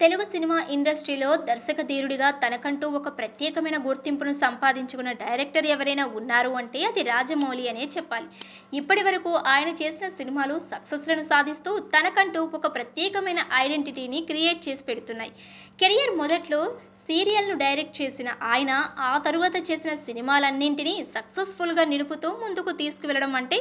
Telugu cinema ఇండస్ట్రీలో దర్శకధీరుడిగా తనకంటూ ఒక ప్రత్యేకమైన గుర్తింపును సంపాదించుకున్న డైరెక్టర్ ఎవరైనా ఉన్నారు అంటే అది రాజమౌళి అనే చెప్పాలి. ఇప్పటి వరకు ఆయన చేసిన సినిమాలు సక్సెస్లను సాధిస్తూ తనకంటూ ఒక ప్రత్యేకమైన ఐడెంటిటీని క్రియేట్ చేసి పెడుతున్నాయి. కెరియర్ మొదట్లో సీరియల్ను డైరెక్ట్ చేసిన ఆయన ఆ తరువాత చేసిన సినిమాలన్నింటినీ సక్సెస్ఫుల్గా నిలుపుతూ ముందుకు తీసుకువెళ్ళడం అంటే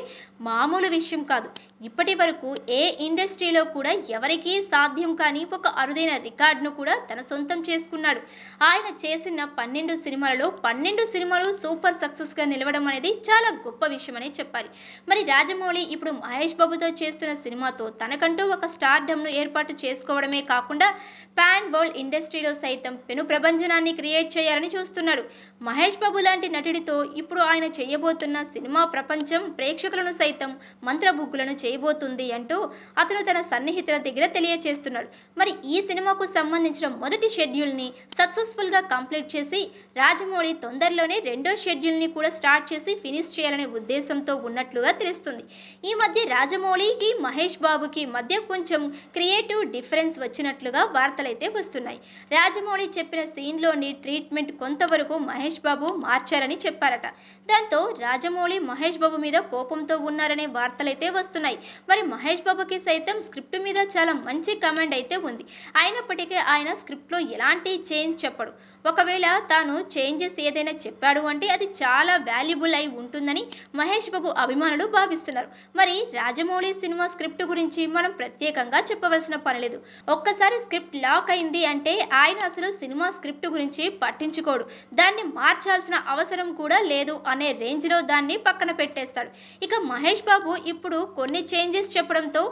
మామూలు విషయం కాదు. ఇప్పటి వరకు ఏ ఇండస్ట్రీలో కూడా ఎవరికీ సాధ్యం కాని ఒక అరుదైన రికార్డును కూడా తన సొంతం చేసుకున్నాడు. ఆయన చేసిన 12 సినిమాలలో 12 సినిమాలు సూపర్ సక్సెస్గా నిలవడం అనేది చాలా గొప్ప విషయం అనే చెప్పాలి. మరి రాజమౌళి ఇప్పుడు మహేష్ బాబుతో చేస్తున్న సినిమాతో తనకంటూ ఒక స్టార్డమ్ను ఏర్పాటు చేసుకోవడమే కాకుండా పాన్ వరల్డ్ ఇండస్ట్రీలో సైతం పెను ప్రభంజనాన్ని క్రియేట్ చేయాలని చూస్తున్నాడు. మహేష్ బాబు లాంటి నటుడితో ఇప్పుడు ఆయన చేయబోతున్న సినిమా ప్రపంచం ప్రేక్షకులను సైతం మంత్రబుగ్గులను చేయబోతుంది అంటూ అతను తన సన్నిహితుల దగ్గర తెలియచేస్తున్నాడు. మరి ఈ సినిమాకు సంబంధించిన మొదటి షెడ్యూల్ని సక్సెస్ఫుల్గా కంప్లీట్ చేసి రాజమౌళి తొందరలోనే రెండో షెడ్యూల్ని కూడా స్టార్ట్ చేసి ఫినిష్ చేయాలనే ఉద్దేశంతో ఉన్నట్లుగా తెలుస్తుంది. ఈ మధ్య రాజమౌళికి మహేష్ బాబుకి మధ్య కొంచెం క్రియేటివ్ డిఫరెన్స్ వచ్చినట్లుగా వార్తలైతే వస్తున్నాయి. రాజమౌళి చెప్పిన సీన్లోని ట్రీట్మెంట్ కొంతవరకు మహేష్ బాబు మార్చారని చెప్పారట. దాంతో రాజమౌళి మహేష్ బాబు మీద కోపంతో ఉన్నారనే వార్తలైతే వస్తున్నాయి. మరి మహేష్ బాబుకి సైతం స్క్రిప్ట్ మీద చాలా మంచి కమాండ్ అయితే ఉంది. అయినప్పటికీ ఆయన స్క్రిప్ట్లో ఎలాంటి చేంజ్ చెప్పడు. ఒకవేళ తాను చేంజెస్ ఏదైనా చెప్పాడు అంటే అది చాలా వాల్యుబుల్ అయి ఉంటుందని మహేష్ బాబు అభిమానులు భావిస్తున్నారు. మరి రాజమౌళి సినిమా స్క్రిప్ట్ గురించి మనం ప్రత్యేకంగా చెప్పవలసిన పనిలేదు. ఒక్కసారి స్క్రిప్ట్ లాక్ అయింది అంటే ఆయన అసలు సినిమా స్క్రిప్ట్ గురించి పట్టించుకోడు. దాన్ని మార్చాల్సిన అవసరం కూడా లేదు అనే రేంజ్లో దాన్ని పక్కన పెట్టేస్తాడు. ఇక మహేష్ బాబు ఇప్పుడు కొన్ని చేంజెస్ చెప్పడంతో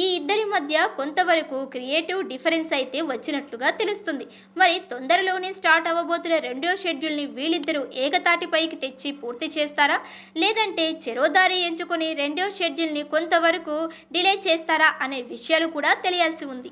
ఈ ఇద్దరి మధ్య కొంతవరకు క్రియేటివ్ డిఫరెన్స్ అయితే వచ్చినట్లుగా తెలుస్తుంది. మరి తొందరలోనే స్టార్ట్ అవ్వబోతున్న రెండో షెడ్యూల్ని వీళ్ళిద్దరూ ఏకతాటిపైకి తెచ్చి పూర్తి చేస్తారా, లేదంటే చెరోదారి ఎంచుకొని రెండో షెడ్యూల్ని కొంతవరకు డిలే చేస్తారా అనే విషయాలు కూడా తెలియాల్సి ఉంది.